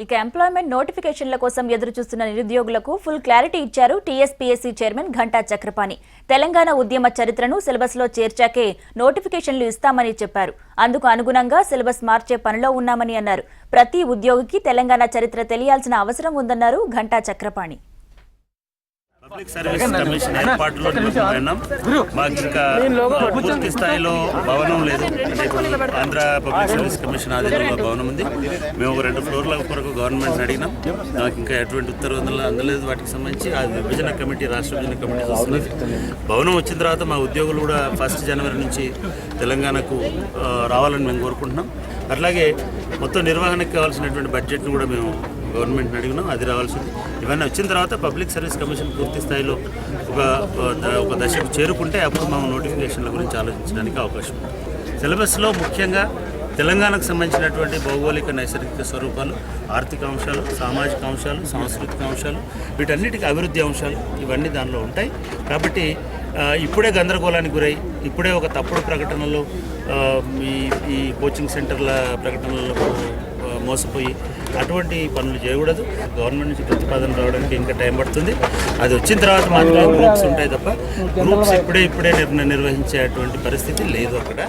ఇక ఎంప్లాయ్మెంట్ నోటిఫికేషన్ల కోసం ఎదురు చూస్తున్న నిరుద్యోగులకు ఫుల్ క్లారిటీ ఇచ్చారు టీఎస్పీఎస్సీ చైర్మన్ ఘంటా చక్రపాణి. తెలంగాణ ఉద్యమ చరిత్రను సిలబస్లో చేర్చాకే నోటిఫికేషన్లు ఇస్తామని చెప్పారు. అందుకు అనుగుణంగా సిలబస్ మార్చే పనిలో ఉన్నామని అన్నారు. ప్రతి ఉద్యోగికి తెలంగాణ చరిత్ర తెలియాల్సిన అవసరం ఉందన్నారు ఘంటా చక్రపాణి. పబ్లిక్ సర్వీస్ కమిషన్ ఏర్పాటులో నిమగ్నమైనాం. మాకు ఇంకా పూర్తి స్థాయిలో భవనం లేదు. ఆంధ్ర పబ్లిక్ సర్వీస్ కమిషన్ ఆధీనంలో భవనం ఉంది. మేము 2 ఫ్లోర్ల కొరకు గవర్నమెంట్ అడిగినాం. నాకు ఇంకా ఎటువంటి ఉత్తర్వులు అందలేదు. వాటికి సంబంధించి ఆ విభజన కమిటీ, రాష్ట్ర విభజన కమిటీ చూస్తున్నది. భవనం వచ్చిన తర్వాత మా ఉద్యోగులు కూడా 1 జనవరి నుంచి తెలంగాణకు రావాలని మేము కోరుకుంటున్నాం. అట్లాగే మొత్తం నిర్వహణకు కావాల్సినటువంటి బడ్జెట్ను కూడా మేము గవర్నమెంట్ని అడిగినాం. అది రావాల్సింది. ఇవన్నీ వచ్చిన తర్వాత పబ్లిక్ సర్వీస్ కమిషన్ పూర్తి స్థాయిలో ఒక దశకు చేరుకుంటే అప్పుడు మనం నోటిఫికేషన్ల గురించి ఆలోచించడానికి అవకాశం ఉంది. సిలబస్లో ముఖ్యంగా తెలంగాణకు సంబంధించినటువంటి భౌగోళిక నైసర్గిక స్వరూపాలు, ఆర్థిక అంశాలు, సామాజిక అంశాలు, సాంస్కృతిక అంశాలు, వీటన్నిటికీ అభివృద్ధి అంశాలు ఇవన్నీ దానిలో ఉంటాయి. కాబట్టి ఇప్పుడే గందరగోళానికి గురై ఇప్పుడే ఒక తప్పుడు ప్రకటనలో ఈ కోచింగ్ సెంటర్ల ప్రకటనలో మోసపోయి అటువంటి పనులు చేయకూడదు. గవర్నమెంట్ నుంచి ప్రతిపాదన రావడానికి ఇంకా టైం పడుతుంది. అది వచ్చిన తర్వాత మాత్రమే గ్రూప్స్ ఉంటాయి తప్ప గ్రూప్స్ ఇప్పుడే నిర్వహించేటువంటి పరిస్థితి లేదు అక్కడ.